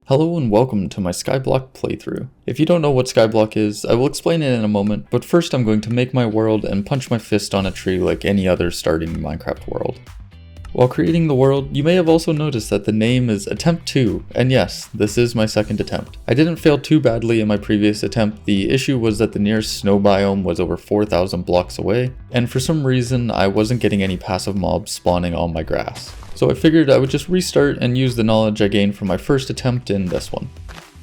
Hello and welcome to my Skyblock playthrough. If you don't know what Skyblock is, I will explain it in a moment, but first I'm going to make my world and punch my fist on a tree like any other starting Minecraft world. While creating the world, you may have also noticed that the name is Attempt 2, and yes, this is my second attempt. I didn't fail too badly in my previous attempt. The issue was that the nearest snow biome was over 4,000 blocks away, and for some reason I wasn't getting any passive mobs spawning on my grass. So I figured I would just restart and use the knowledge I gained from my first attempt in this one.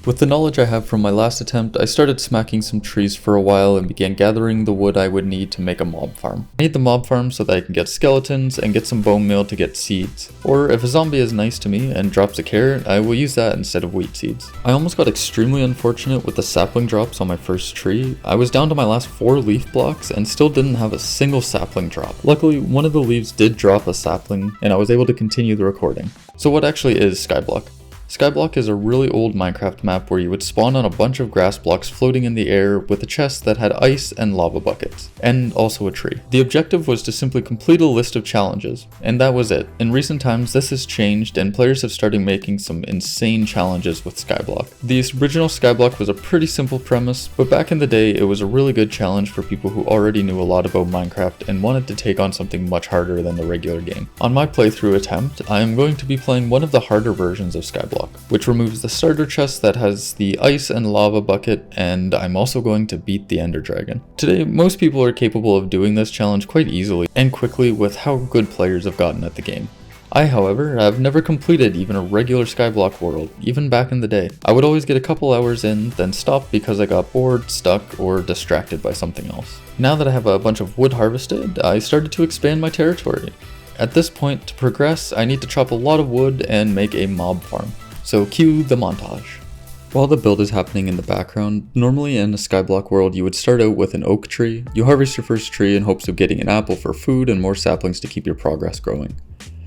With the knowledge I have from my last attempt, I started smacking some trees for a while and began gathering the wood I would need to make a mob farm. I need the mob farm so that I can get skeletons and get some bone meal to get seeds. Or if a zombie is nice to me and drops a carrot, I will use that instead of wheat seeds. I almost got extremely unfortunate with the sapling drops on my first tree. I was down to my last 4 leaf blocks and still didn't have a single sapling drop. Luckily, one of the leaves did drop a sapling and I was able to continue the recording. So what actually is Skyblock? Skyblock is a really old Minecraft map where you would spawn on a bunch of grass blocks floating in the air with a chest that had ice and lava buckets, and also a tree. The objective was to simply complete a list of challenges, and that was it. In recent times this has changed and players have started making some insane challenges with Skyblock. The original Skyblock was a pretty simple premise, but back in the day it was a really good challenge for people who already knew a lot about Minecraft and wanted to take on something much harder than the regular game. On my playthrough attempt, I am going to be playing one of the harder versions of Skyblock, which removes the starter chest that has the ice and lava bucket, and I'm also going to beat the Ender Dragon. Today, most people are capable of doing this challenge quite easily and quickly with how good players have gotten at the game. I, however, have never completed even a regular Skyblock world, even back in the day. I would always get a couple hours in, then stop because I got bored, stuck, or distracted by something else. Now that I have a bunch of wood harvested, I started to expand my territory. At this point, to progress, I need to chop a lot of wood and make a mob farm. So cue the montage. While the build is happening in the background, normally in a Skyblock world you would start out with an oak tree. You harvest your first tree in hopes of getting an apple for food and more saplings to keep your progress growing.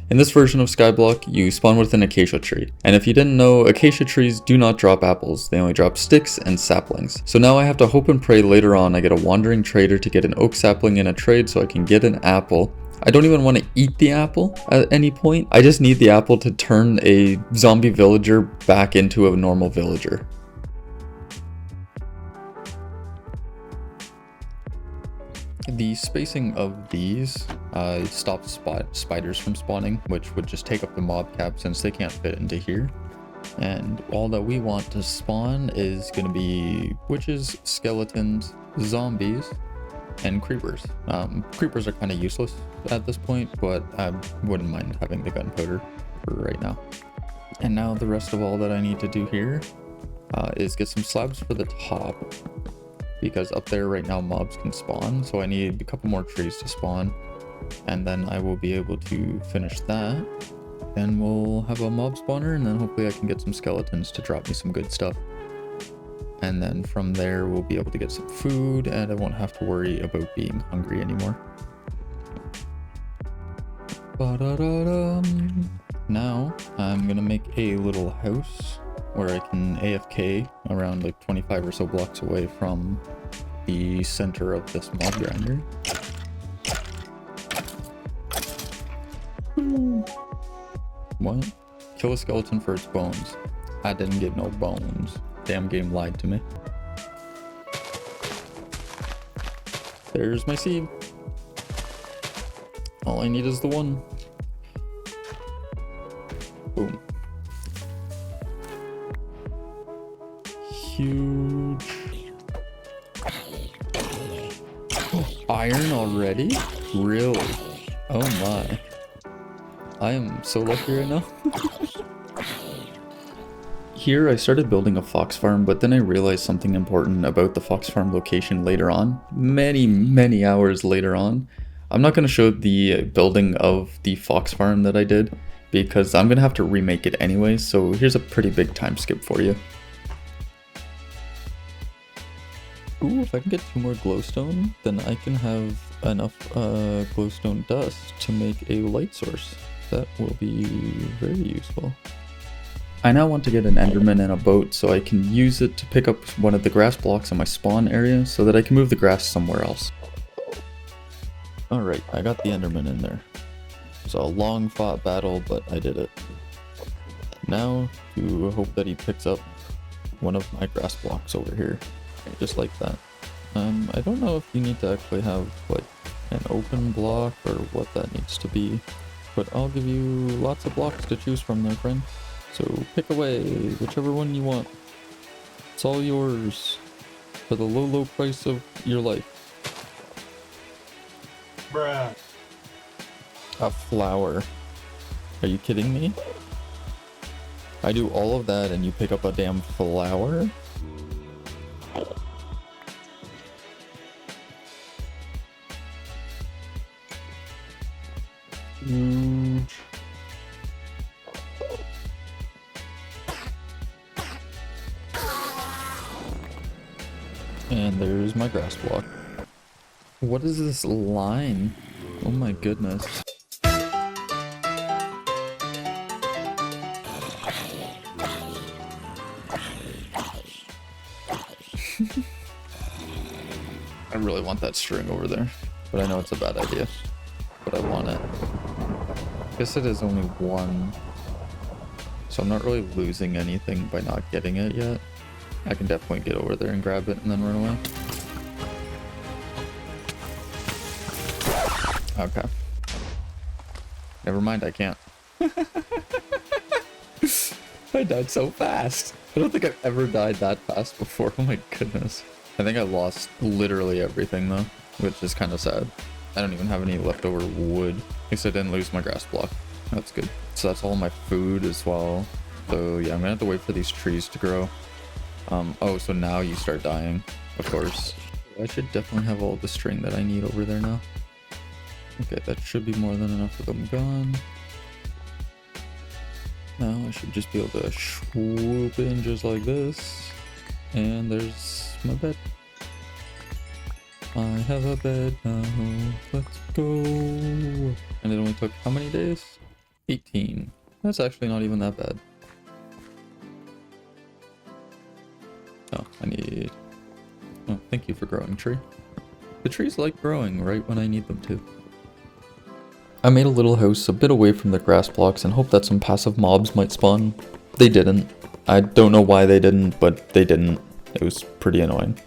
In this version of Skyblock, you spawn with an acacia tree. And if you didn't know, acacia trees do not drop apples, they only drop sticks and saplings. So now I have to hope and pray later on I get a wandering trader to get an oak sapling in a trade so I can get an apple. I don't even want to eat the apple at any point. I just need the apple to turn a zombie villager back into a normal villager. The spacing of these stops spiders from spawning, which would just take up the mob cap since they can't fit into here. And all that we want to spawn is going to be witches, skeletons, zombies, and creepers. Creepers are kind of useless at this point, but I wouldn't mind having the gunpowder for right now. And now the rest of all that I need to do here is get some slabs for the top, because up there right now mobs can spawn, so I need a couple more trees to spawn, and then I will be able to finish that. Then we'll have a mob spawner, and then hopefully I can get some skeletons to drop me some good stuff. And then from there we'll be able to get some food and I won't have to worry about being hungry anymore. Now I'm gonna make a little house where I can AFK around like 25 or so blocks away from the center of this mob grinder. What? Kill a skeleton for its bones. I didn't get no bones. Damn game lied to me. There's my seed. All I need is the one. Boom. Huge. Iron already? Really? Oh my. I am so lucky right now. Here I started building a fox farm, but then I realized something important about the fox farm location later on. Many hours later on. I'm not going to show the building of the fox farm that I did, because I'm going to have to remake it anyway, so here's a pretty big time skip for you. Ooh, if I can get 2 more glowstone, then I can have enough glowstone dust to make a light source. That will be very useful. I now want to get an enderman and a boat so I can use it to pick up one of the grass blocks in my spawn area so that I can move the grass somewhere else. Alright, I got the enderman in there. It was a long fought battle, but I did it. Now to hope that he picks up one of my grass blocks over here. Okay, just like that. I don't know if you need to actually have like an open block or what that needs to be, but I'll give you lots of blocks to choose from there, friend. So pick away, whichever one you want. It's all yours for the low, low price of your life. Bruh. A flower. Are you kidding me? I do all of that and you pick up a damn flower? And there's my grass block. What is this line? Oh my goodness. I really want that string over there, but I know it's a bad idea. But I want it. I guess it is only one, so I'm not really losing anything by not getting it yet. I can definitely get over there and grab it and then run away. Okay. Never mind, I can't. I died so fast. I don't think I've ever died that fast before. Oh my goodness. I think I lost literally everything though, which is kind of sad. I don't even have any leftover wood. At least I didn't lose my grass block. That's good. So that's all my food as well. So yeah, I'm gonna have to wait for these trees to grow. Oh, so now you start dying, of course. I should definitely have all the string that I need over there now. Okay, that should be more than enough of them gone. Now I should just be able to swoop in just like this. And there's my bed. I have a bed now, let's go. And it only took how many days? 18. That's actually not even that bad. Oh, I need... Oh, thank you for growing, tree. The trees like growing right when I need them to. I made a little house a bit away from the grass blocks and hoped that some passive mobs might spawn. They didn't. I don't know why they didn't, but they didn't. It was pretty annoying.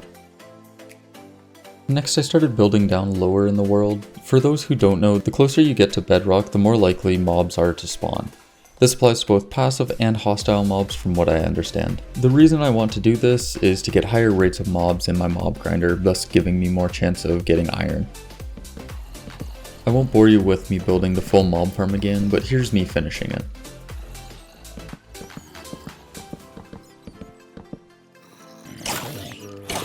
Next, I started building down lower in the world. For those who don't know, the closer you get to bedrock, the more likely mobs are to spawn. This applies to both passive and hostile mobs from what I understand. The reason I want to do this is to get higher rates of mobs in my mob grinder, thus giving me more chance of getting iron. I won't bore you with me building the full mob farm again, but here's me finishing it.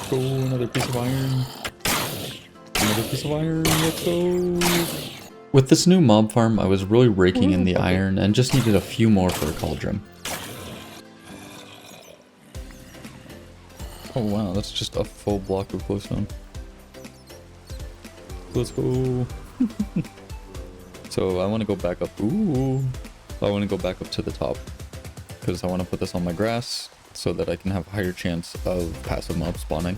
Go, another piece of iron. Another piece of iron, let's go. With this new mob farm, I was really raking in the iron and just needed a few more for a cauldron. Oh wow, that's just a full block of glowstone. Let's go. So I want to go back up. Ooh. I want to go back up to the top because I want to put this on my grass so that I can have a higher chance of passive mob spawning.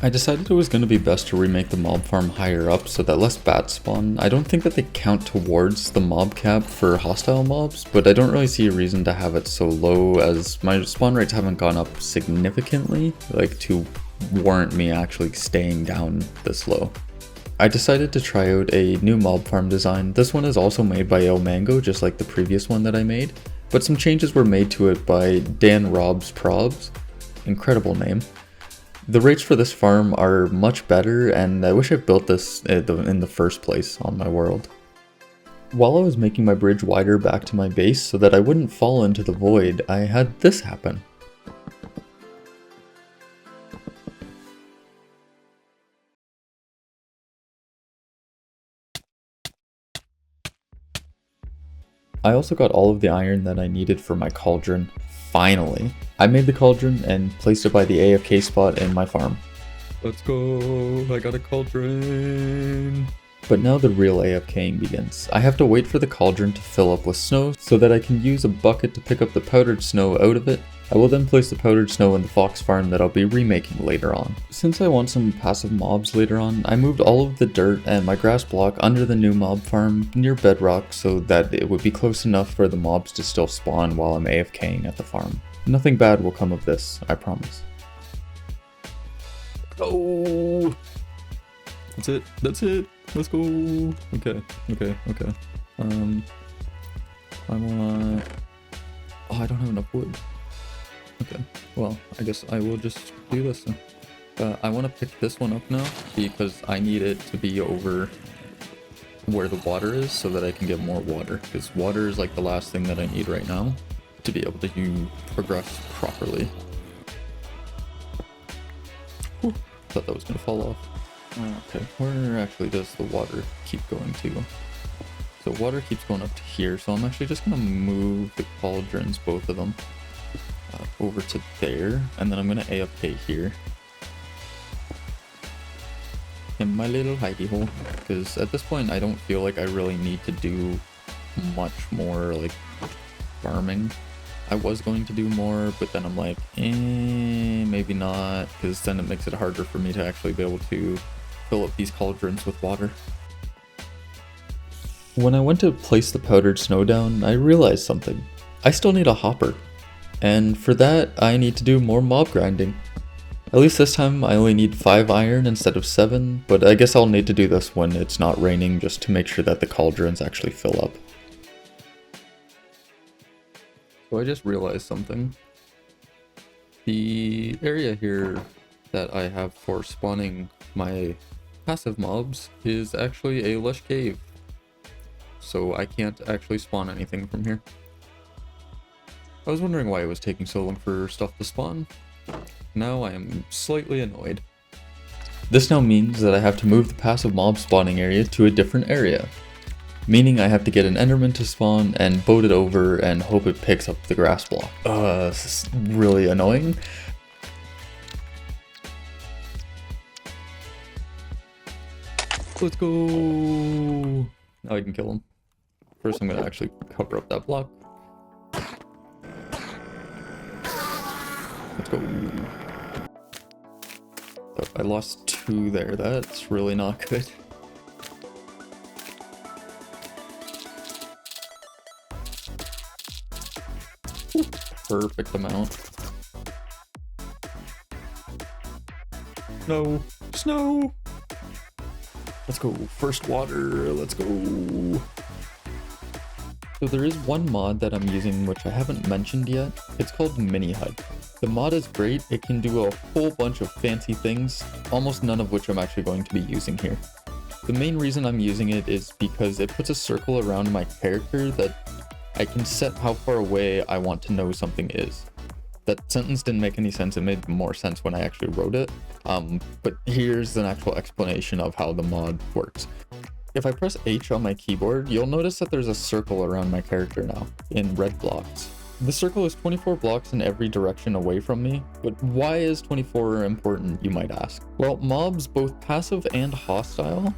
I decided it was going to be best to remake the mob farm higher up so that less bats spawn. I don't think that they count towards the mob cap for hostile mobs, but I don't really see a reason to have it so low as my spawn rates haven't gone up significantly, like to warrant me actually staying down this low. I decided to try out a new mob farm design. This one is also made by El Mango, just like the previous one that I made, but some changes were made to it by Dan Robs Probs. Incredible name. The rates for this farm are much better, and I wish I built this in the first place on my world. While I was making my bridge wider back to my base so that I wouldn't fall into the void, I had this happen. I also got all of the iron that I needed for my cauldron. Finally, I made the cauldron and placed it by the AFK spot in my farm. Let's go, I got a cauldron. But now the real AFKing begins. I have to wait for the cauldron to fill up with snow so that I can use a bucket to pick up the powdered snow out of it. I will then place the powdered snow in the fox farm that I'll be remaking later on. Since I want some passive mobs later on, I moved all of the dirt and my grass block under the new mob farm near bedrock so that it would be close enough for the mobs to still spawn while I'm AFKing at the farm. Nothing bad will come of this, I promise. Oh! That's it, let's go. Okay. I want, oh, I don't have enough wood. Okay, well, I guess I will just do this then. I want to pick this one up now because I need it to be over where the water is so that I can get more water, because water is like the last thing that I need right now to be able to progress properly. Whew, thought that was gonna fall off. Okay, where actually does the water keep going to? So water keeps going up to here, so I'm actually just gonna move the cauldrons, both of them, over to there, and then I'm gonna AFK here in my little hidey hole, because at this point I don't feel like I really need to do much more like farming. I was going to do more, but then I'm like, maybe not, because then it makes it harder for me to actually be able to fill up these cauldrons with water. When I went to place the powdered snow down, I realized something. I still need a hopper, and for that I need to do more mob grinding. At least this time I only need 5 iron instead of 7, but I guess I'll need to do this when it's not raining just to make sure that the cauldrons actually fill up. So I just realized something. The area here that I have for spawning my passive mobs is actually a lush cave. So I can't actually spawn anything from here. I was wondering why it was taking so long for stuff to spawn. Now I am slightly annoyed. This now means that I have to move the passive mob spawning area to a different area. Meaning I have to get an enderman to spawn and boat it over and hope it picks up the grass block. This is really annoying. Let's go! Now I can kill him. First I'm gonna actually cover up that block. Let's go. Oh, I lost 2 there, that's really not good. Perfect amount. No! Snow! Let's go. First water. Let's go. So there is one mod that I'm using which I haven't mentioned yet. It's called Mini Hut. The mod is great. It can do a whole bunch of fancy things, almost none of which I'm actually going to be using here. The main reason I'm using it is because it puts a circle around my character that I can set how far away I want to know something is. That sentence didn't make any sense. It made more sense when I actually wrote it. But here's an actual explanation of how the mod works. If I press H on my keyboard, you'll notice that there's a circle around my character now, in red blocks. The circle is 24 blocks in every direction away from me, but why is 24 important, you might ask? Well, mobs, both passive and hostile,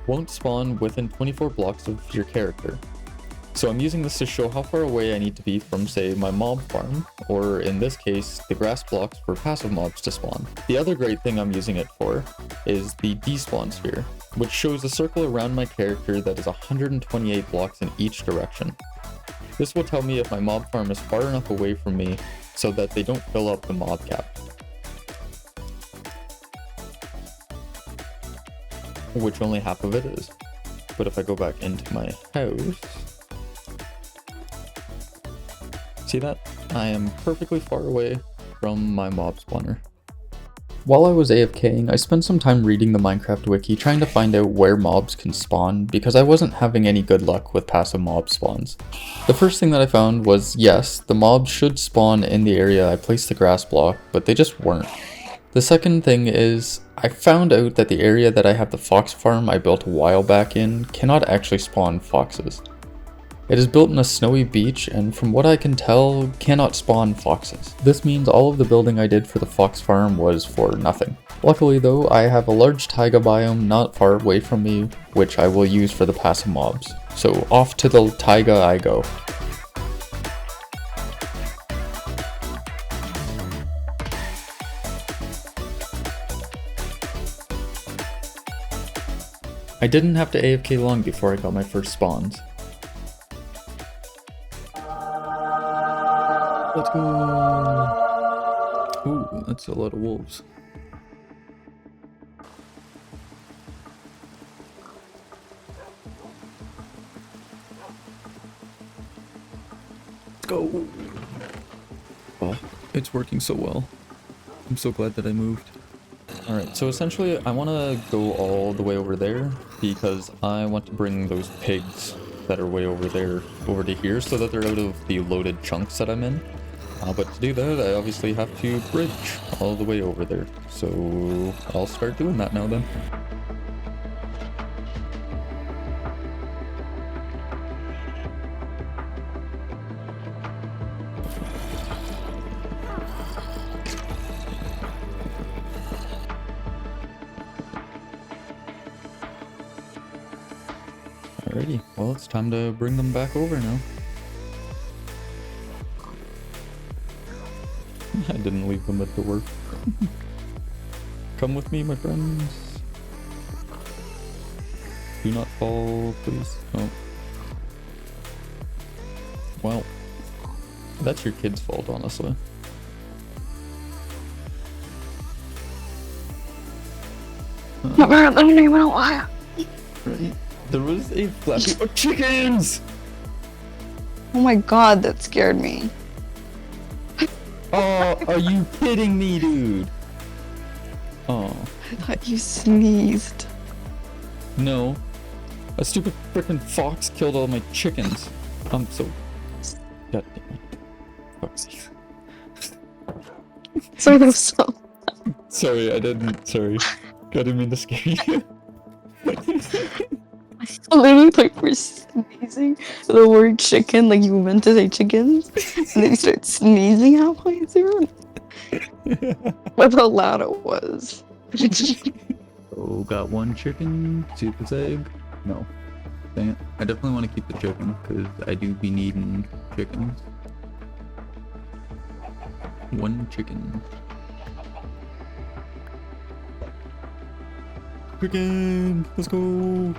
won't spawn within 24 blocks of your character. So I'm using this to show how far away I need to be from, say, my mob farm, or in this case, the grass blocks for passive mobs to spawn. The other great thing I'm using it for is the despawn sphere, which shows a circle around my character that is 128 blocks in each direction. This will tell me if my mob farm is far enough away from me so that they don't fill up the mob cap. Which only half of it is. But if I go back into my house, see that? I am perfectly far away from my mob spawner. While I was AFKing, I spent some time reading the Minecraft wiki trying to find out where mobs can spawn because I wasn't having any good luck with passive mob spawns. The first thing that I found was, yes, the mobs should spawn in the area I placed the grass block, but they just weren't. The second thing is, I found out that the area that I have the fox farm I built a while back in cannot actually spawn foxes. It is built on a snowy beach and from what I can tell, cannot spawn foxes. This means all of the building I did for the fox farm was for nothing. Luckily though, I have a large taiga biome not far away from me, which I will use for the passive mobs. So off to the taiga I go. I didn't have to AFK long before I got my first spawns. Let's go! Ooh, that's a lot of wolves. Let's go! Oh, it's working so well. I'm so glad that I moved. Alright, so essentially I want to go all the way over there because I want to bring those pigs that are way over there over to here so that they're out of the loaded chunks that I'm in. But to do that, I obviously have to bridge all the way over there. So I'll start doing that now then. Alrighty, well it's time to bring them back over now. I didn't leave them at the work. Come with me, my friends. Do not fall, please. Oh. Well, that's your kid's fault, honestly. My parents don't even know why. Right. There was a flappy of chickens! Oh my god, that scared me. Oh, are you kidding me, dude? Oh. I thought you sneezed. No. A stupid frickin' fox killed all my chickens. I'm so... God damn it. Fuck's sake. Sorry, that was so... Sorry, I didn't. Sorry. I didn't mean to scare you. I literally thought you were sneezing the word chicken, like you meant to say chickens, and then you start sneezing halfway through. That's how loud it was. Oh, got one chicken. See if it's egg. No. Dang it. I definitely want to keep the chicken, because I do be needing chickens. One chicken. Chicken! Let's go!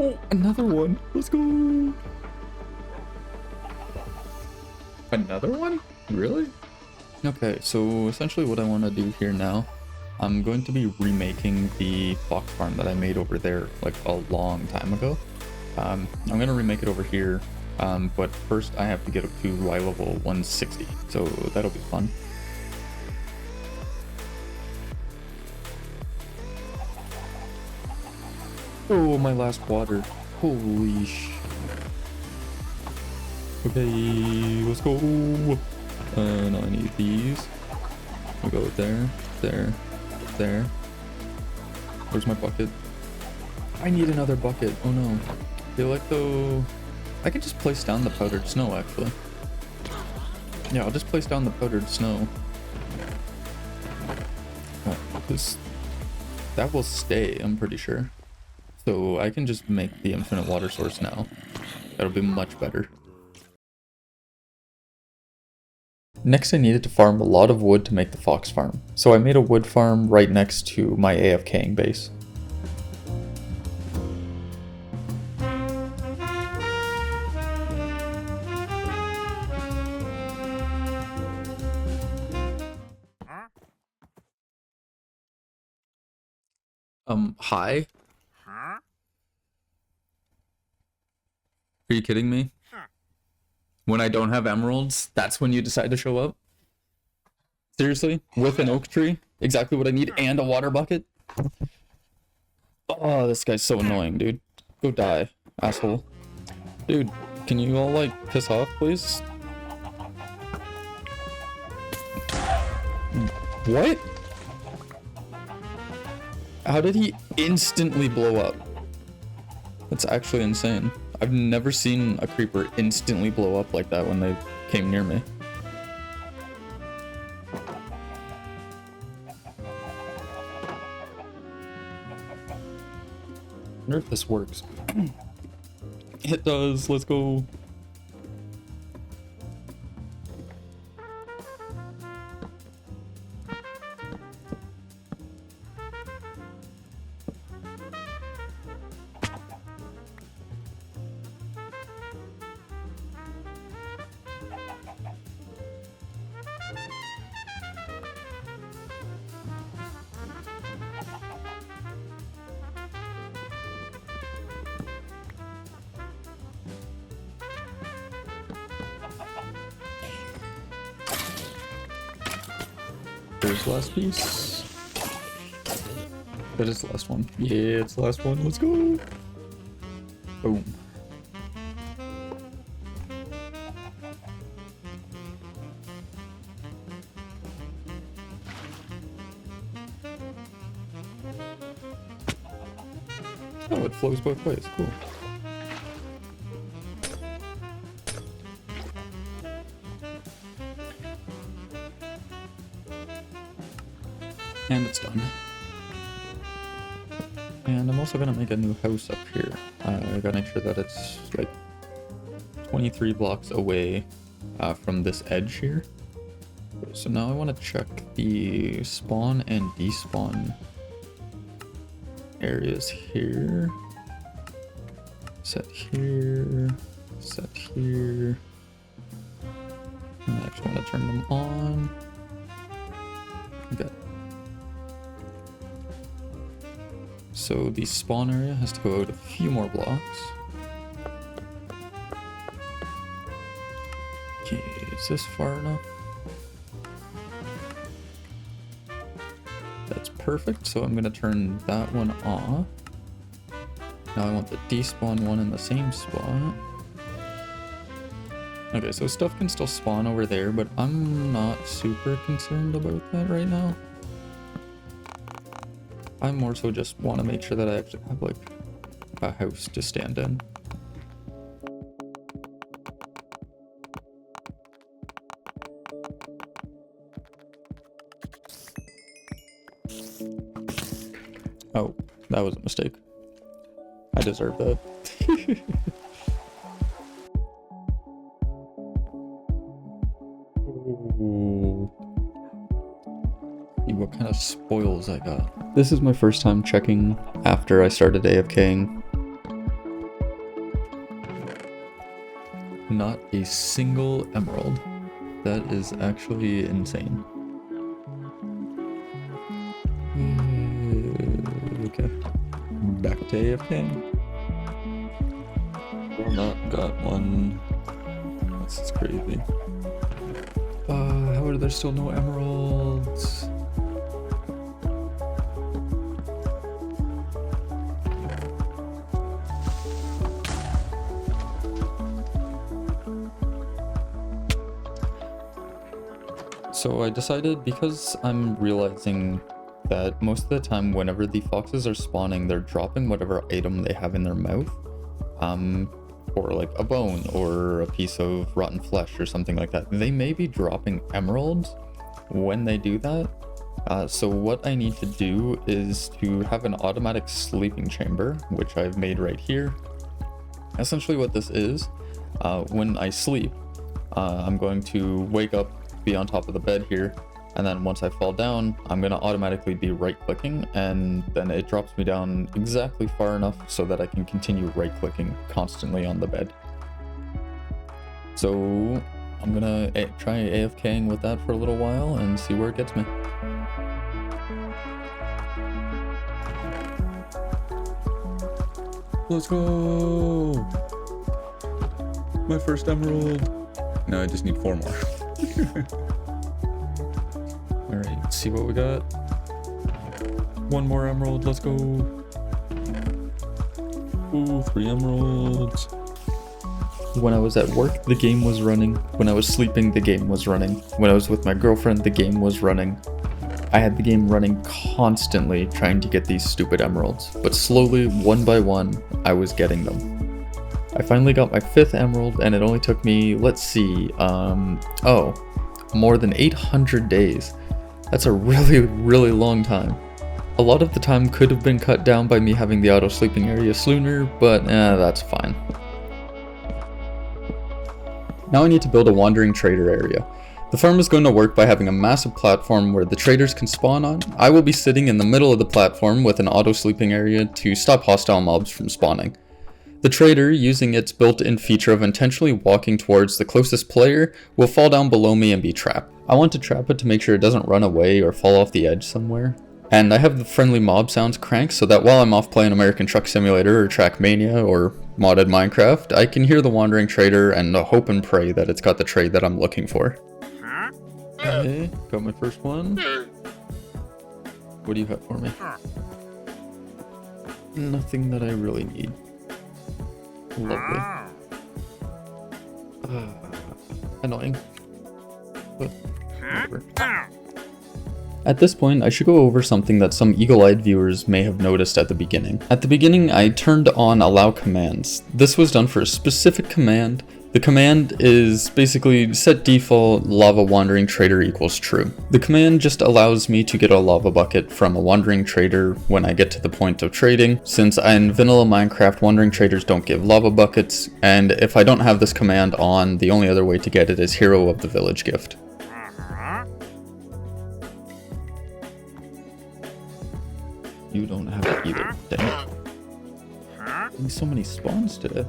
Oh, another one! Let's go! Another one? Really? Okay, so essentially what I want to do here now, I'm going to be remaking the fox farm that I made over there like a long time ago. I'm going to remake it over here, but first I have to get up to Y level 160, so that'll be fun. Oh, my last water. Holy sh... Okay, let's go. No, I need these. We'll go there, there, there. Where's my bucket? I need another bucket. Oh no. I feel like though... I can just place down the powdered snow actually. Yeah, I'll just place down the powdered snow. Oh, that will stay, I'm pretty sure. So I can just make the infinite water source now. That'll be much better. Next I needed to farm a lot of wood to make the fox farm. So I made a wood farm right next to my AFKing base. Hi? Huh? Are you kidding me? When I don't have emeralds, that's when you decide to show up? Seriously? With an oak tree? Exactly what I need and a water bucket? Oh, this guy's so annoying, dude. Go die, asshole. Dude, can you all, like, piss off, please? What? How did he instantly blow up? That's actually insane. I've never seen a creeper instantly blow up like that when they came near me. I wonder if this works. It does, let's go. There's the last piece. That is the last one. Yeah, it's the last one. Let's go. Boom. Oh, it flows both ways. Cool. And it's done. And I'm also gonna make a new house up here. I gotta make sure that it's like 23 blocks away from this edge here. So now I want to check the spawn and despawn areas here. Set here. Set here. And I actually want to turn them on. Okay. So the spawn area has to go out a few more blocks. Okay, is this far enough? That's perfect, so I'm gonna turn that one off. Now I want the despawn one in the same spot. Okay, so stuff can still spawn over there, but I'm not super concerned about that right now. I more so just want to make sure that I actually have like a house to stand in. Oh, that was a mistake. I deserve that. Ooh. See what kind of spoils I got. This is my first time checking after I started AFKing. Not a single emerald. That is actually insane. Okay. Back to AFK. Still not got one. This is crazy. How are there still no emeralds? So I decided, because I'm realizing that most of the time whenever the foxes are spawning, they're dropping whatever item they have in their mouth, or like a bone or a piece of rotten flesh or something like that. They may be dropping emeralds when they do that. So what I need to do is to have an automatic sleeping chamber, which I've made right here. Essentially what this is, when I sleep, I'm going to wake up, be on top of the bed here, and then once I fall down, I'm going to automatically be right clicking, and then it drops me down exactly far enough so that I can continue right clicking constantly on the bed. So I'm going to try AFKing with that for a little while and see where it gets me. Let's go! My first emerald! No, I just need 4 more. Alright, let's see what we got. 1 more emerald, let's go. Ooh, 3 emeralds. When I was at work, the game was running. When I was sleeping, the game was running. When I was with my girlfriend, the game was running. I had the game running constantly trying to get these stupid emeralds, but slowly, one by one, I was getting them. I finally got my 5th emerald, and it only took me, let's see, more than 800 days. That's a really, really long time. A lot of the time could have been cut down by me having the auto sleeping area sooner, but that's fine. Now I need to build a wandering trader area. The farm is going to work by having a massive platform where the traders can spawn on. I will be sitting in the middle of the platform with an auto sleeping area to stop hostile mobs from spawning. The trader, using its built-in feature of intentionally walking towards the closest player, will fall down below me and be trapped. I want to trap it to make sure it doesn't run away or fall off the edge somewhere. And I have the friendly mob sounds cranked so that while I'm off playing American Truck Simulator or Trackmania or modded Minecraft, I can hear the wandering trader and hope and pray that it's got the trade that I'm looking for. Okay, got my first one. What do you have for me? Nothing that I really need. Lovely. Annoying. But whatever. At this point, I should go over something that some eagle-eyed viewers may have noticed at the beginning. At the beginning, I turned on allow commands. This was done for a specific command. The command is basically set default lava wandering trader equals true. The command just allows me to get a lava bucket from a wandering trader when I get to the point of trading, since in vanilla Minecraft wandering traders don't give lava buckets, and if I don't have this command on, the only other way to get it is Hero of the Village gift. You don't have it either, dang it. There's so many spawns today.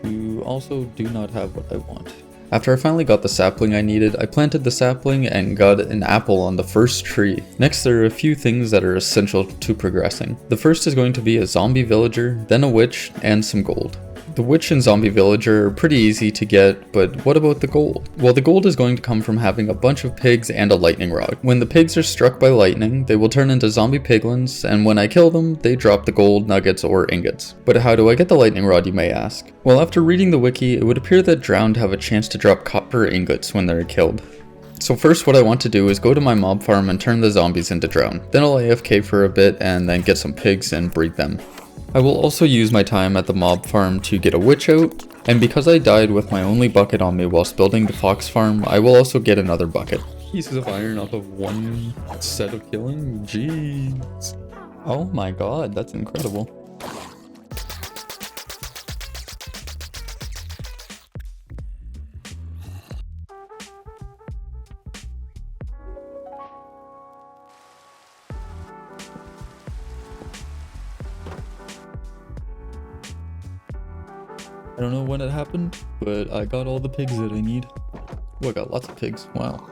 You also do not have what I want. After I finally got the sapling I needed, I planted the sapling and got an apple on the first tree. Next, there are a few things that are essential to progressing. The first is going to be a zombie villager, then a witch, and some gold. The witch and zombie villager are pretty easy to get, but what about the gold? Well, the gold is going to come from having a bunch of pigs and a lightning rod. When the pigs are struck by lightning, they will turn into zombie piglins, and when I kill them, they drop the gold, nuggets, or ingots. But how do I get the lightning rod, you may ask? Well, after reading the wiki, it would appear that drowned have a chance to drop copper ingots when they're killed. So first what I want to do is go to my mob farm and turn the zombies into drowned. Then I'll AFK for a bit and then get some pigs and breed them. I will also use my time at the mob farm to get a witch out, and because I died with my only bucket on me whilst building the fox farm, I will also get another bucket. Pieces of iron off of one set of killing? Jeez. Oh my god, that's incredible. I don't know when it happened, but I got all the pigs that I need. Oh, I got lots of pigs. Wow.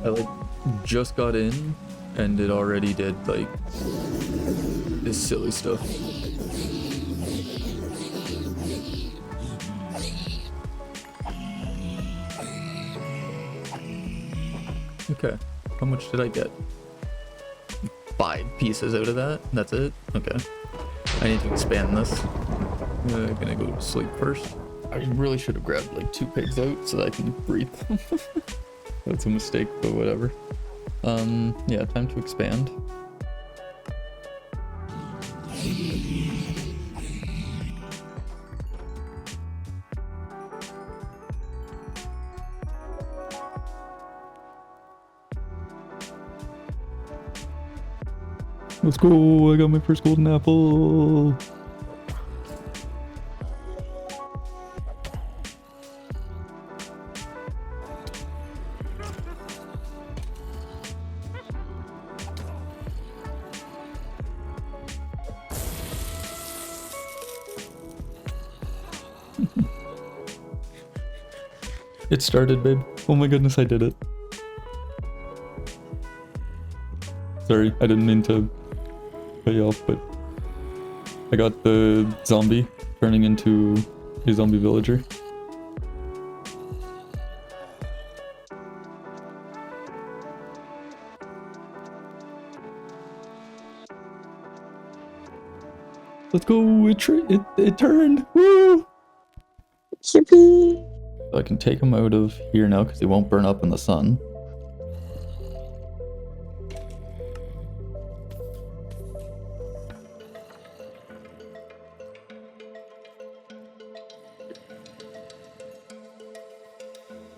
I just got in and it already did this silly stuff. Okay, how much did I get? 5 pieces out of that? That's it? Okay. I need to expand this. I'm gonna go to sleep first. I really should have grabbed 2 pigs out so that I can breathe. That's a mistake, but whatever. Yeah, time to expand. Let's go, I got my first golden apple. It started, babe. Oh my goodness, I did it. Sorry, I didn't mean to cut you off, but I got the zombie turning into a zombie villager. Let's go! It turned! Woo! Yippee! So I can take him out of here now because he won't burn up in the sun.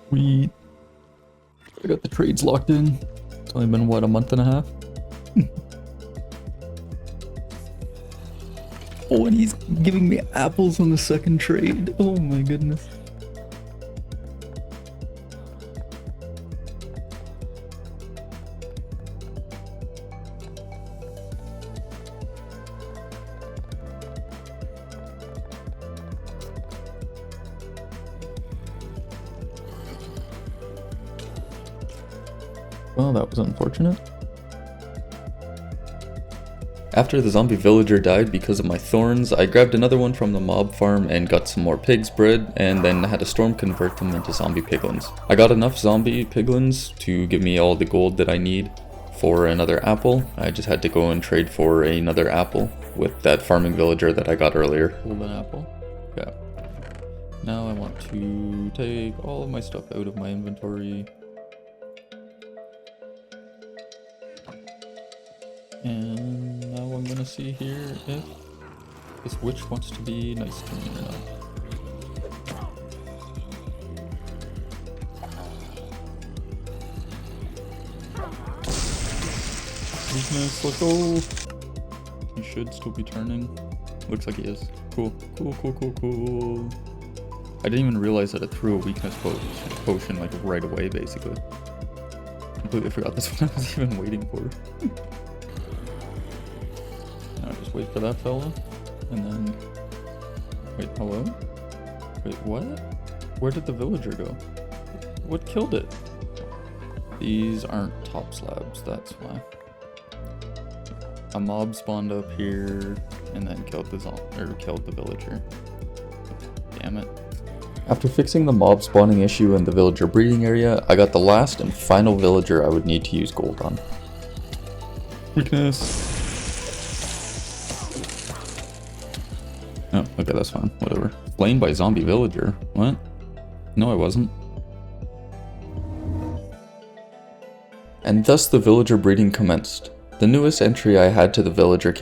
Sweet. I got the trades locked in. It's only been, what, a month and a half? Oh, and he's giving me apples on the second trade. Oh my goodness. Well, that was unfortunate. After the zombie villager died because of my thorns, I grabbed another one from the mob farm and got some more pigs bred, and then had a storm convert them into zombie piglins. I got enough zombie piglins to give me all the gold that I need for another apple. I just had to go and trade for another apple with that farming villager that I got earlier. Golden apple. Yeah. Now I want to take all of my stuff out of my inventory. And now I'm gonna see here if this witch wants to be nice to me or not. Weakness, let's go! He should still be turning. Looks like he is. Cool, cool, cool, cool, cool. I didn't even realize that it threw a weakness potion like right away, basically. Completely forgot this one I was even waiting for. Now just wait for that fella, and then... Wait, hello? Wait, what? Where did the villager go? What killed it? These aren't top slabs, that's why. A mob spawned up here, and then killed the villager. Damn it. After fixing the mob spawning issue in the villager breeding area, I got the last and final villager I would need to use gold on. Weakness. Oh, okay, that's fine. Whatever. Slain by zombie villager. What? No, I wasn't. And thus the villager breeding commenced. The newest entry I had to the villager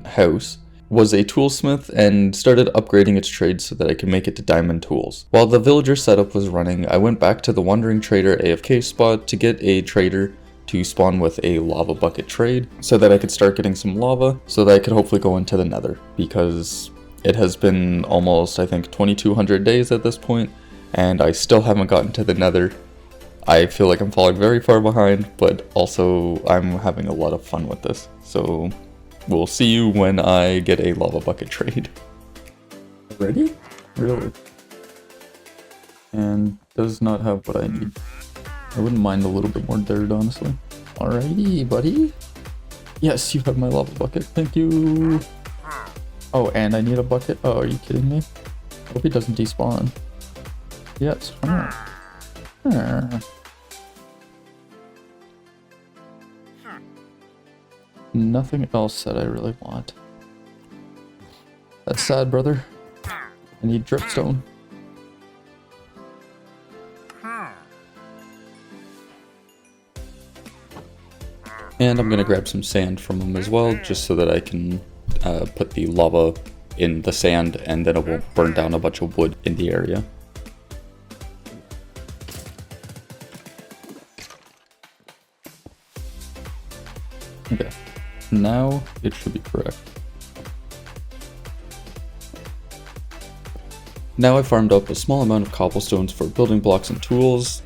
house, was a toolsmith and started upgrading its trade so that I could make it to diamond tools. While the villager setup was running, I went back to the wandering trader AFK spot to get a trader to spawn with a lava bucket trade so that I could start getting some lava so that I could hopefully go into the nether, because it has been almost, I think, 2200 days at this point and I still haven't gotten to the nether. I feel like I'm falling very far behind, but also I'm having a lot of fun with this. So we'll see you when I get a lava bucket trade. Ready? Really? And does not have what I need. I wouldn't mind a little bit more dirt, honestly. Alrighty, buddy. Yes, you have my lava bucket. Thank you. Oh, and I need a bucket? Oh, are you kidding me? Hope he doesn't despawn. Yes. Nothing else that I really want. That's sad, brother. I need dripstone. And I'm gonna grab some sand from him as well, just so that I can put the lava in the sand and then it won't burn down a bunch of wood in the area. Okay, now it should be correct. Now I farmed up a small amount of cobblestones for building blocks and tools.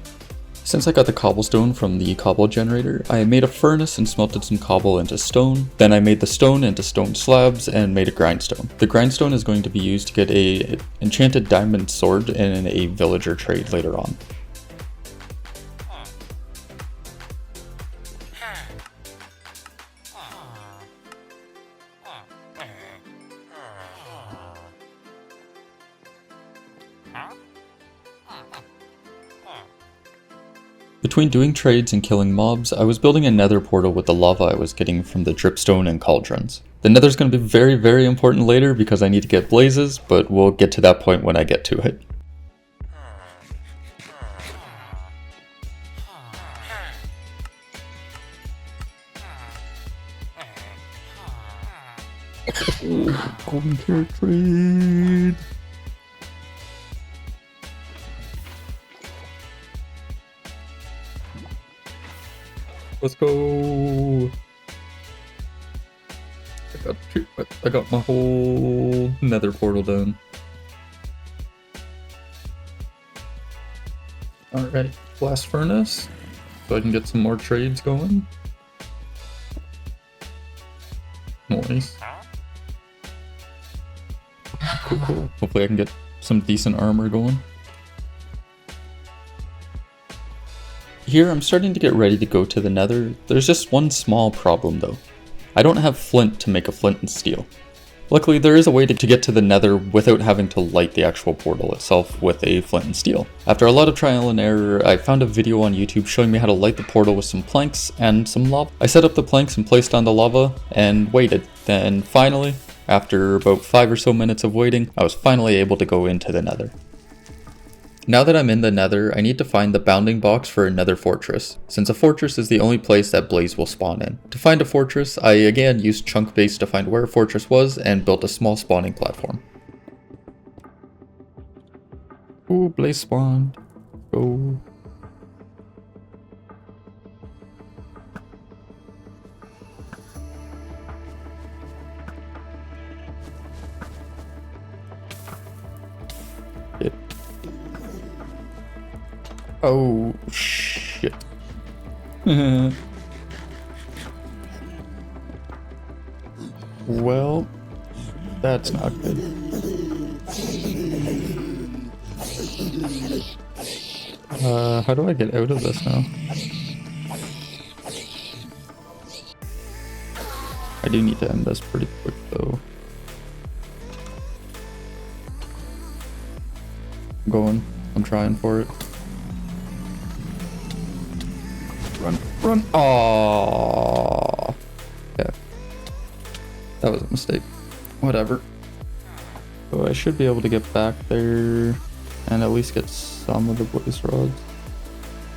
Since I got the cobblestone from the cobble generator, I made a furnace and smelted some cobble into stone. Then I made the stone into stone slabs and made a grindstone. The grindstone is going to be used to get an enchanted diamond sword in a villager trade later on. Between doing trades and killing mobs, I was building a nether portal with the lava I was getting from the dripstone and cauldrons. The nether's going to be very, very important later because I need to get blazes, but we'll get to that point when I get to it. Golden carrot trade. Let's go. I got my whole nether portal done. Alright, blast furnace, so I can get some more trades going. Nice. Cool. Hopefully I can get some decent armor going. Here I'm starting to get ready to go to the nether. There's just one small problem though. I don't have flint to make a flint and steel. Luckily there is a way to get to the nether without having to light the actual portal itself with a flint and steel. After a lot of trial and error, I found a video on YouTube showing me how to light the portal with some planks and some lava. I set up the planks and placed on the lava and waited. Then finally, after about 5 or so minutes of waiting, I was finally able to go into the nether. Now that I'm in the nether, I need to find the bounding box for a nether fortress, since a fortress is the only place that blaze will spawn in. To find a fortress, I again used chunk base to find where a fortress was and built a small spawning platform. Ooh, blaze spawned. Go. Oh, shit. Well, that's not good. How do I get out of this now? I do need to end this pretty quick though. I'm going. I'm trying for it. Run. Aww. Yeah. That was a mistake. Whatever. So I should be able to get back there and at least get some of the blaze rods.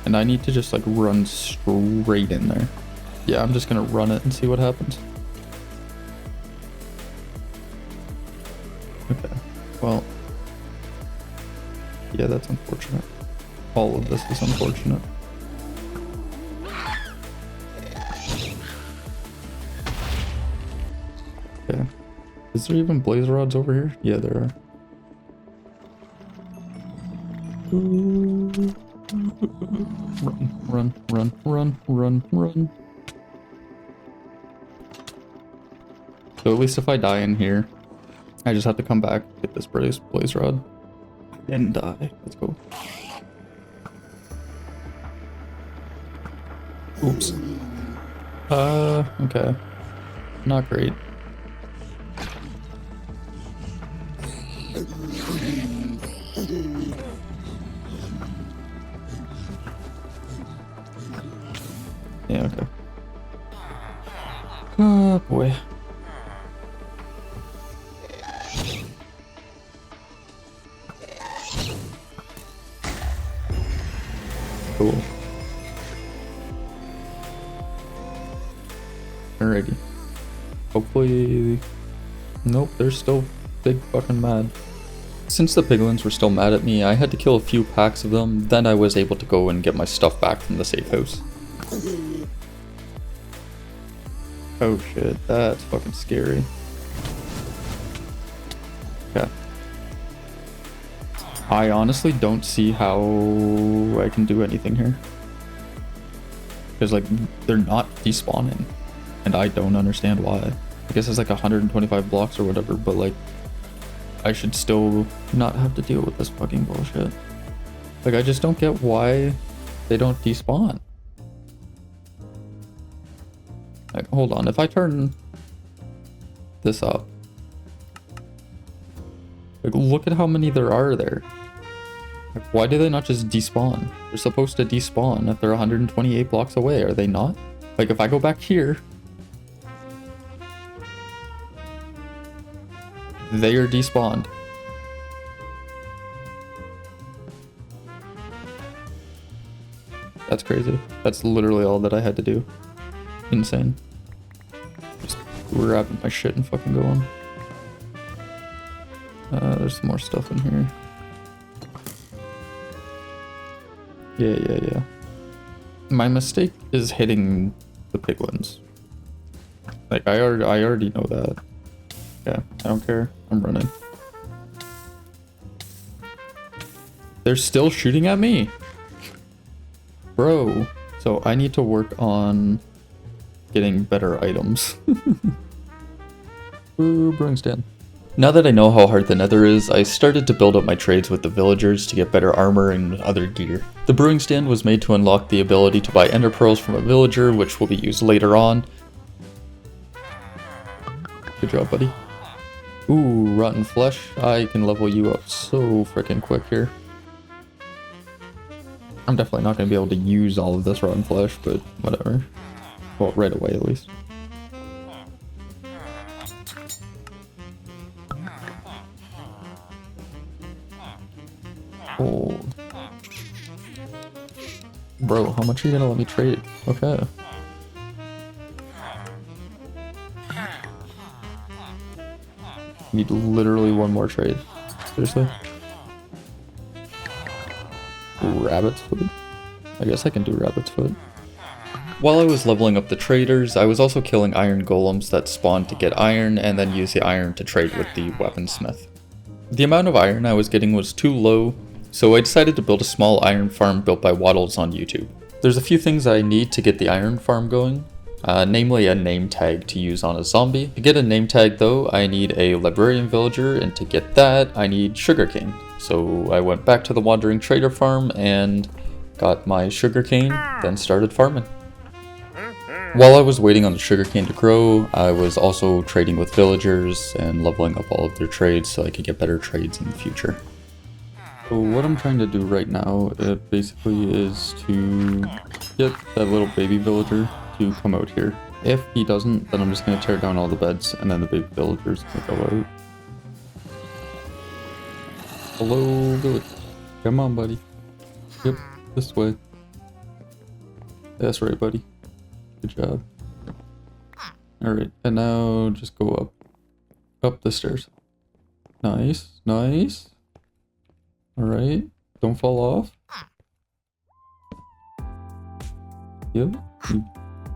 And I need to just like run straight in there. Yeah, I'm just gonna run it and see what happens. Okay. Well. Yeah, that's unfortunate. All of this is unfortunate. Okay. Is there even blaze rods over here? Yeah, there are. Run. So at least if I die in here, I just have to come back, get this blaze rod, and die. Let's go. Oops. Okay. Not great. Yeah, okay. Oh boy. Cool. Alrighty. Hopefully... Nope, they're still big fucking mad. Since the piglins were still mad at me, I had to kill a few packs of them, then I was able to go and get my stuff back from the safe house. Oh shit, that's fucking scary. Okay. I honestly don't see how I can do anything here. Because like, they're not despawning. And I don't understand why. I guess it's like 125 blocks or whatever, but like, I should still not have to deal with this fucking bullshit. Like, I just don't get why they don't despawn. Like, hold on, if I turn this up, like, look at how many there are there. Like, why do they not just despawn? They're supposed to despawn if they're 128 blocks away, are they not? Like, if I go back here, they are despawned. That's crazy. That's literally all that I had to do. Insane. Just grabbing my shit and fucking going. There's some more stuff in here. Yeah. My mistake is hitting the piglins. Like, I already know that. Yeah, I don't care. I'm running. They're still shooting at me! Bro. So I need to work on getting better items. Ooh, brewing stand. Now that I know how hard the nether is, I started to build up my trades with the villagers to get better armor and other gear. The brewing stand was made to unlock the ability to buy ender pearls from a villager, which will be used later on. Good job, buddy. Ooh, rotten flesh. I can level you up so freaking quick here. I'm definitely not going to be able to use all of this rotten flesh, but whatever. Well, right away at least. Oh. Bro, how much are you gonna let me trade? Okay. Need literally one more trade. Seriously? Rabbit's foot? I guess I can do rabbit's foot. While I was leveling up the traders, I was also killing iron golems that spawned to get iron and then use the iron to trade with the weaponsmith. The amount of iron I was getting was too low, so I decided to build a small iron farm built by Waddles on YouTube. There's a few things I need to get the iron farm going, namely a name tag to use on a zombie. To get a name tag though, I need a librarian villager, and to get that, I need sugarcane. So I went back to the wandering trader farm and got my sugarcane, then started farming. While I was waiting on the sugarcane to grow, I was also trading with villagers and leveling up all of their trades so I could get better trades in the future. So what I'm trying to do right now, basically is to get that little baby villager to come out here. If he doesn't, then I'm just going to tear down all the beds and then the baby villager's going to go out. Hello, village. Come on, buddy. Yep, this way. That's right, buddy. Good job. Alright, and now just go up. Up the stairs. Nice, nice. Alright, don't fall off. Yep, you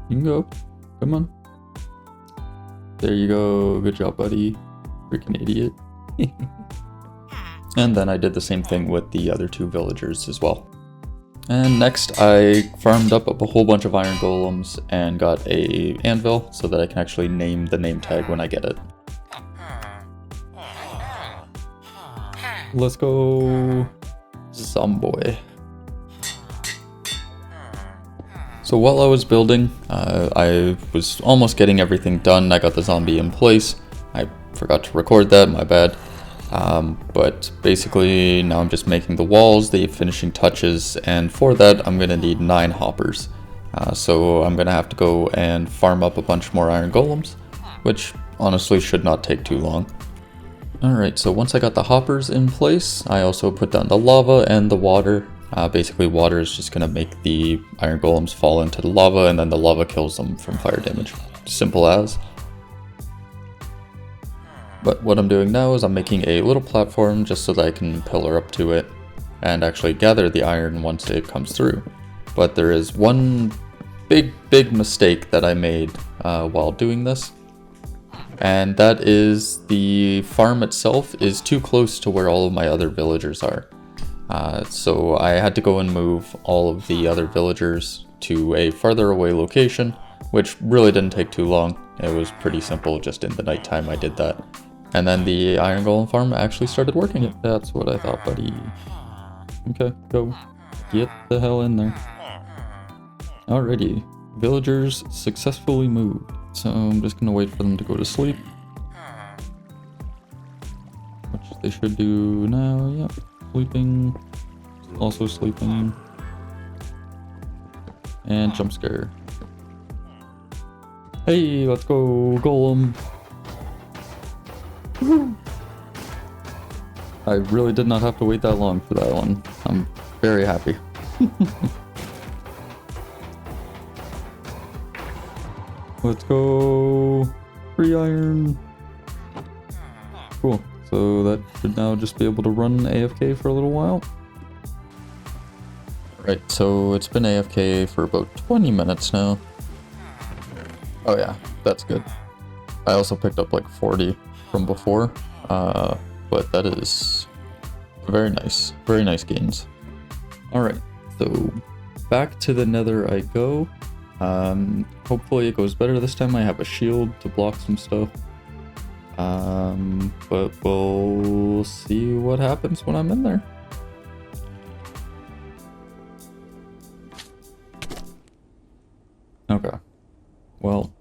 can go. Come on. There you go. Good job, buddy. Freaking idiot. And then I did the same thing with the other two villagers as well. And next I farmed up a whole bunch of iron golems and got a anvil so that I can actually name the name tag when I get it. Let's go, Zomboy. So while I was building, I was almost getting everything done. I got the zombie in place. I forgot to record that, my bad. But basically now I'm just making the walls, the finishing touches, and for that I'm gonna need 9 hoppers. So I'm gonna have to go and farm up a bunch more iron golems, which honestly should not take too long. Alright, so once I got the hoppers in place, I also put down the lava and the water. Basically water is just gonna make the iron golems fall into the lava, and then the lava kills them from fire damage. Simple as. But what I'm doing now is I'm making a little platform just so that I can pillar up to it and actually gather the iron once it comes through. But there is one big mistake that I made while doing this. And that is the farm itself is too close to where all of my other villagers are. So I had to go and move all of the other villagers to a farther away location, which really didn't take too long. It was pretty simple, just in the nighttime I did that. And then the iron golem farm actually started working. That's what I thought, buddy. Okay, go. Get the hell in there. Alrighty. Villagers successfully moved. So I'm just gonna wait for them to go to sleep. Which they should do now, yep. Sleeping. also sleeping. And jump scare. Hey, let's go, Golem. I really did not have to wait that long for that one. I'm very happy. Let's go. Free iron. Cool. So that should now just be able to run AFK for a little while. Right, so it's been AFK for about 20 minutes now. Oh yeah, that's good. I also picked up like 40 from before, but that is very nice gains. Alright, so back to the Nether I go. Hopefully it goes better this time. I have a shield to block some stuff. But we'll see what happens when I'm in there. Okay. Well.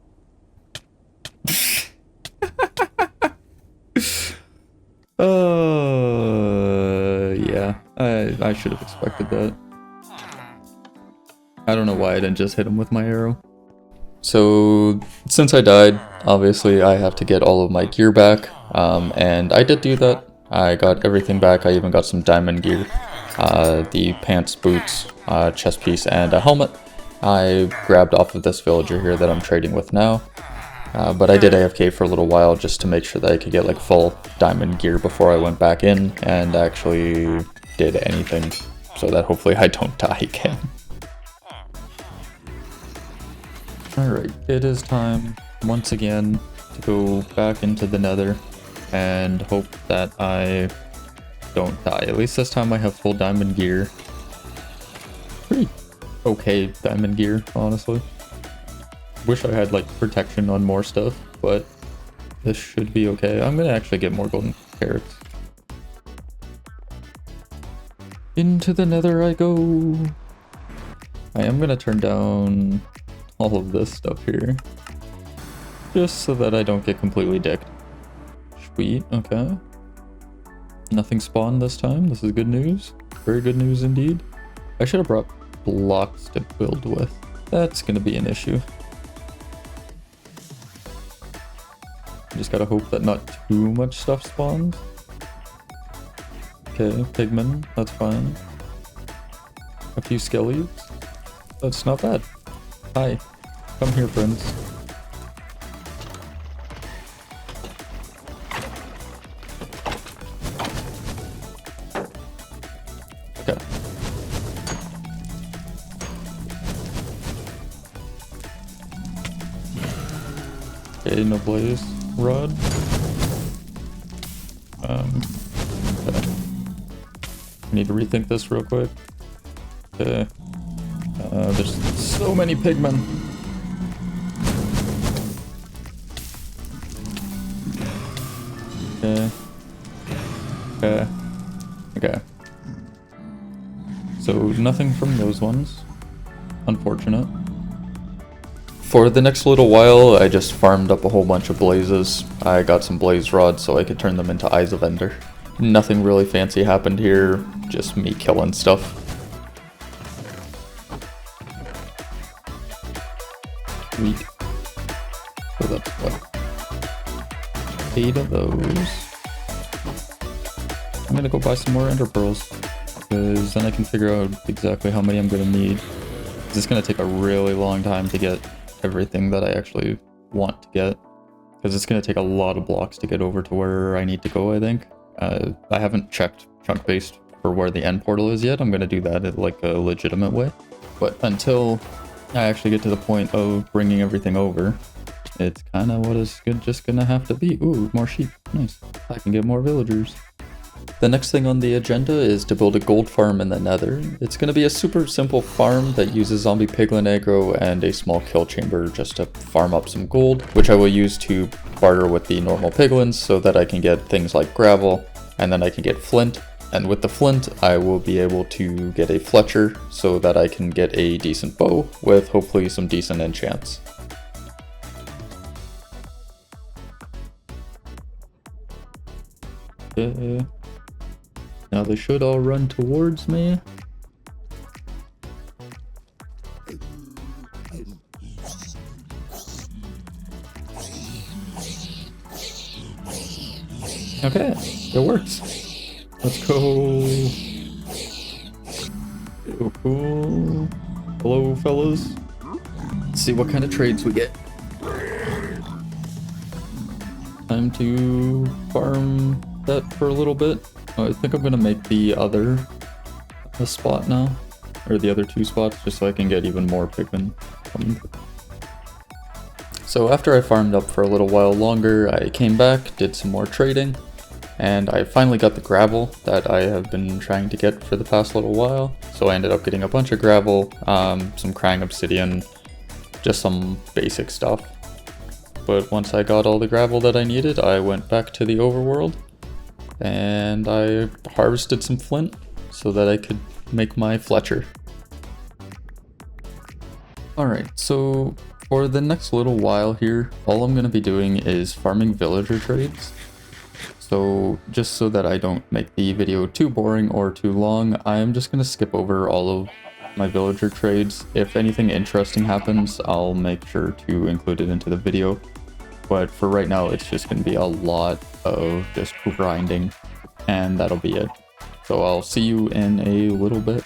Yeah. I should have expected that. I don't know why I didn't just hit him with my arrow. So, since I died, obviously I have to get all of my gear back, and I did do that. I got everything back. I even got some diamond gear, the pants, boots, chest piece, and a helmet. I grabbed off of this villager here that I'm trading with now, but I did AFK for a little while just to make sure that I could get like full diamond gear before I went back in and actually did anything, so that hopefully I don't die again. Alright, it is time, once again, to go back into the Nether and hope that I don't die. At least this time I have full diamond gear. Pretty okay diamond gear, honestly. Wish I had, like, protection on more stuff, but this should be okay. I'm gonna actually get more golden carrots. Into the Nether I go! I am gonna turn down all of this stuff here, just so that I don't get completely dicked. Sweet, okay. Nothing spawned this time. This is good news. Very good news indeed. I should have brought blocks to build with. That's gonna be an issue. I just gotta hope that not too much stuff spawns. Okay, pigmen, that's fine. A few skellies. That's not bad. Hi. Come here, friends. Okay. Okay, no blaze rod. Okay. I need to rethink this real quick. Okay. There's so many pigmen. Okay. So nothing from those ones. Unfortunate. For the next little while, I just farmed up a whole bunch of blazes. I got some blaze rods so I could turn them into Eyes of Ender. Nothing really fancy happened here, just me killing stuff. Sweet. So that's what? 8 of those. I'm gonna go buy some more ender pearls, because then I can figure out exactly how many I'm gonna need. This is gonna take a really long time to get everything that I actually want to get, because it's gonna take a lot of blocks to get over to where I need to go, I think. I haven't checked chunk-based for where the end portal is yet. I'm gonna do that in like a legitimate way. But until I actually get to the point of bringing everything over, it's kind of what it's just gonna have to be. Ooh, more sheep. Nice. I can get more villagers. The next thing on the agenda is to build a gold farm in the Nether. It's going to be a super simple farm that uses zombie piglin aggro and a small kill chamber just to farm up some gold, which I will use to barter with the normal piglins so that I can get things like gravel, and then I can get flint. And with the flint, I will be able to get a Fletcher so that I can get a decent bow with hopefully some decent enchants. Now they should all run towards me. Okay, it works. Let's go. Cool. Hello, fellas. Let's see what kind of trades we get. Time to farm that for a little bit. I think I'm gonna make the other spot now, or the other 2 spots, just so I can get even more Pikmin coming. So after I farmed up for a little while longer, I came back, did some more trading, and I finally got the gravel that I have been trying to get for the past little while. So I ended up getting a bunch of gravel, some Krang obsidian, just some basic stuff. But once I got all the gravel that I needed, I went back to the overworld and I harvested some flint so that I could make my Fletcher. Alright, so for the next little while here, all I'm going to be doing is farming villager trades. So just so that I don't make the video too boring or too long, I'm just going to skip over all of my villager trades. If anything interesting happens, I'll make sure to include it into the video. But for right now, it's just going to be a lot of just grinding, and that'll be it. So I'll see you in a little bit.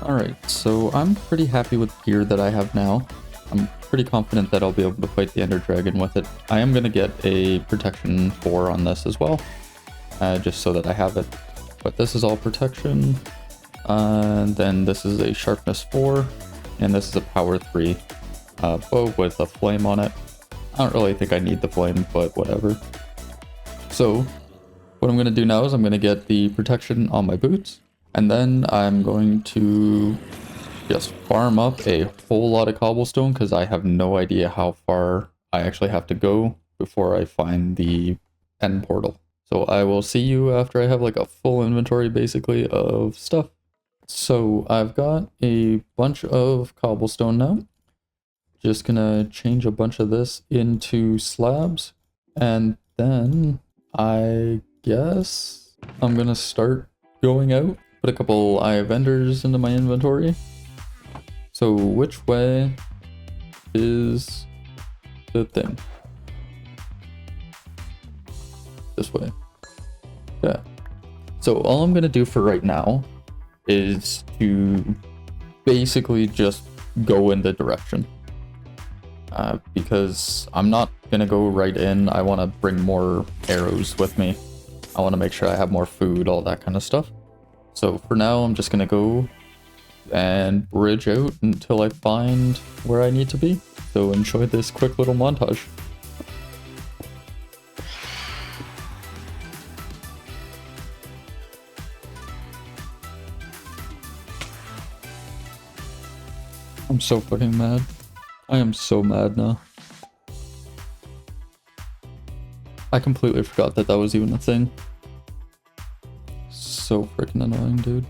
Alright, so I'm pretty happy with the gear that I have now. I'm pretty confident that I'll be able to fight the Ender Dragon with it. I am going to get a protection 4 on this as well, just so that I have it. But this is all protection, and then this is a sharpness 4, and this is a power 3 bow with a flame on it. I don't really think I need the flame, but whatever. So what I'm going to do now is I'm going to get the protection on my boots, and then I'm going to just farm up a whole lot of cobblestone because I have no idea how far I actually have to go before I find the end portal. So I will see you after I have like a full inventory basically of stuff. So I've got a bunch of cobblestone now. Just gonna change a bunch of this into slabs, and then I guess I'm gonna start going out, put a couple Eye of Enders into my inventory. So which way is the thing? This way. Yeah. So all I'm gonna do for right now is to basically just go in the direction. Because I'm not gonna go right in. I want to bring more arrows with me. I want to make sure I have more food, all that kind of stuff. So for now, I'm just gonna go and bridge out until I find where I need to be. So enjoy this quick little montage. I'm so fucking mad. I am so mad now. I completely forgot that that was even a thing. So freaking annoying, dude.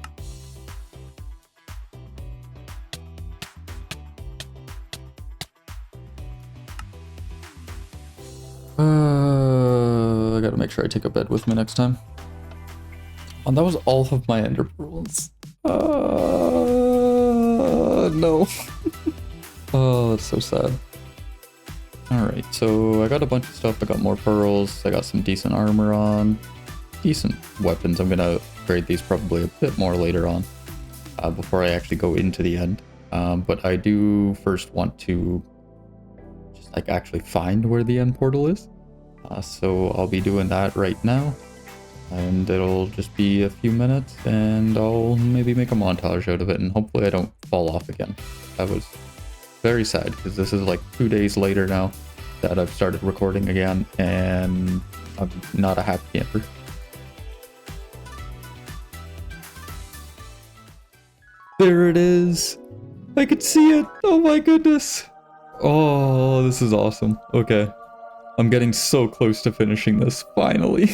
I gotta make sure I take a bed with me next time. And that was all of my ender pearls. No. Oh, that's so sad. Alright, so I got a bunch of stuff. I got more pearls. I got some decent armor on. Decent weapons. I'm gonna upgrade these probably a bit more later on. Before I actually go into the end. But I do first want to just like actually find where the end portal is. So I'll be doing that right now. And it'll just be a few minutes and I'll maybe make a montage out of it and hopefully I don't fall off again. That was very sad because this is like 2 days later now that I've started recording again and I'm not a happy camper. There it is. I could see it. Oh my goodness. Oh, this is awesome. Okay. I'm getting so close to finishing this, finally.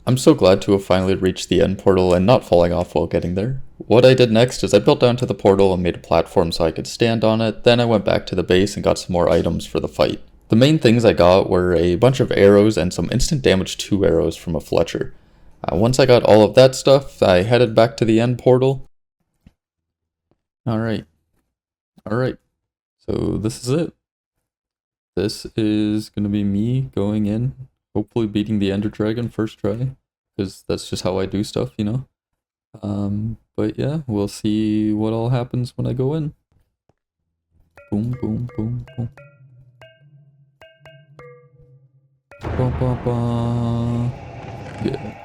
I'm so glad to have finally reached the end portal and not falling off while getting there. What I did next is I built down to the portal and made a platform so I could stand on it, then I went back to the base and got some more items for the fight. The main things I got were a bunch of arrows and some instant damage 2 arrows from a Fletcher. Once I got all of that stuff, I headed back to the end portal. Alright. Alright. So this is it. This is gonna be me going in, hopefully beating the Ender Dragon first try, because that's just how I do stuff, you know? But yeah, we'll see what all happens when I go in. Boom, boom, boom, boom. Ba, ba, ba. Yeah.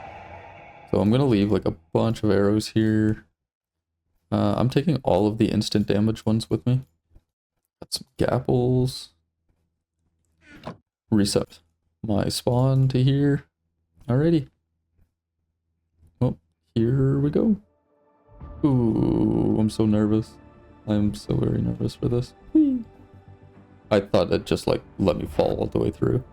So I'm gonna leave like a bunch of arrows here. I'm taking all of the instant damage ones with me. Got some gapples. Reset my spawn to here. Alrighty. Well, here we go. Ooh, I'm so nervous. I'm so very nervous for this. Whee. I thought it just like let me fall all the way through.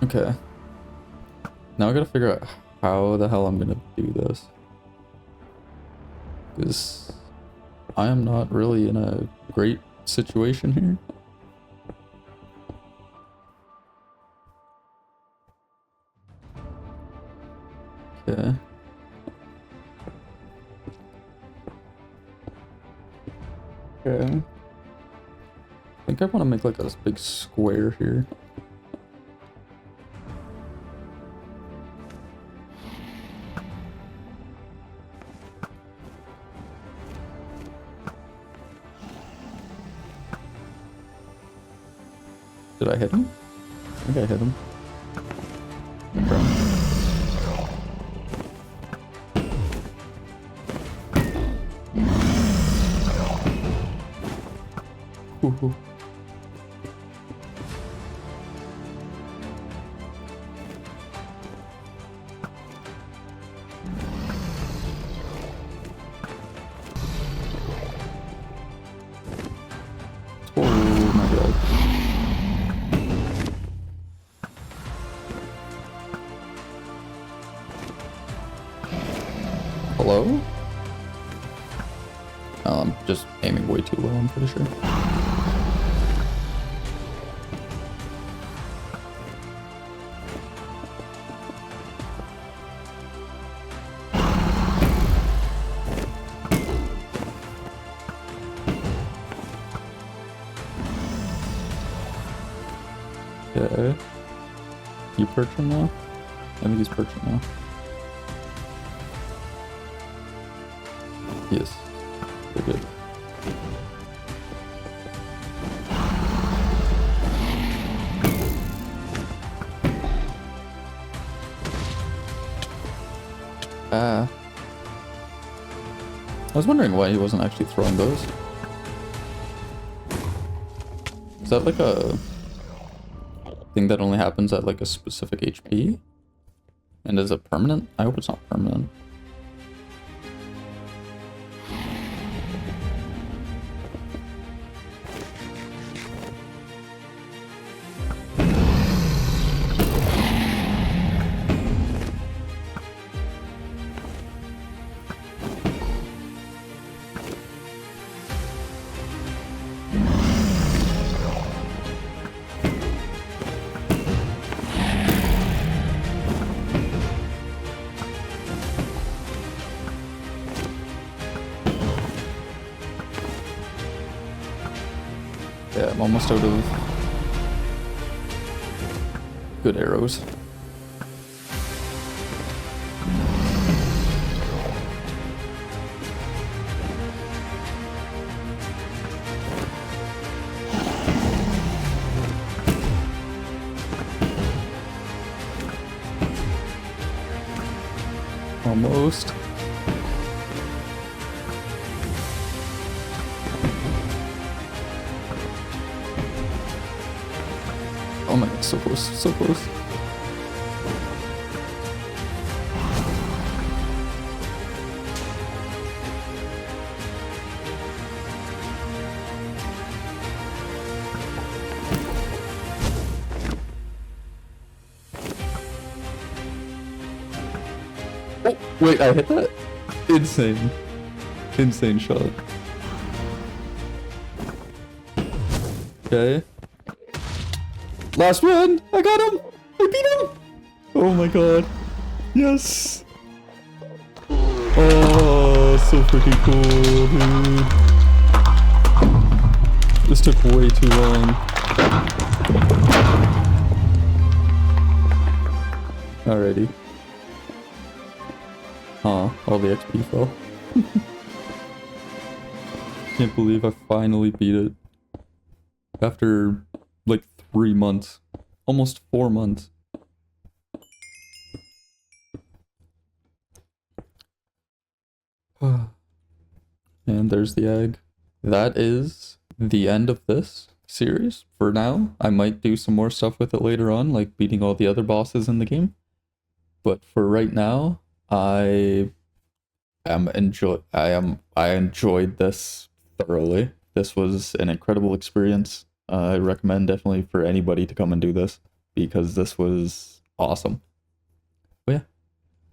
Okay. Now I gotta figure out how the hell I'm gonna do this. Because I am not really in a great situation here. Okay. Okay. I think I want to make like a big square here. Did I hit him? I think I hit him. Okay. Ooh. Oh my god. Hello? Oh, I'm just aiming way too low, I'm pretty sure. Okay. You perching now? I think he's perching now. Yes. We're good. I was wondering why he wasn't actually throwing those. Is that like a thing that only happens at like a specific HP? And is it permanent? I hope it's not permanent. Yeah, I'm almost out of good arrows. Almost. Oh my god, so close, so close. Oh, wait, I hit that? Insane. Insane shot. Okay. Last one! I got him! I beat him! Oh my god. Yes! Oh, so freaking cool, dude. This took way too long. Alrighty. Huh, all the XP fell. Can't believe I finally beat it. After, like, 3 months. Almost 4 months. And there's the egg. That is the end of this series for now. I might do some more stuff with it later on, like beating all the other bosses in the game. But for right now, I enjoyed this thoroughly. This was an incredible experience. I recommend definitely for anybody to come and do this because this was awesome. But yeah,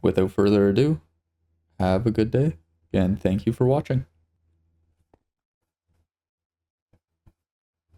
without further ado, have a good day and thank you for watching.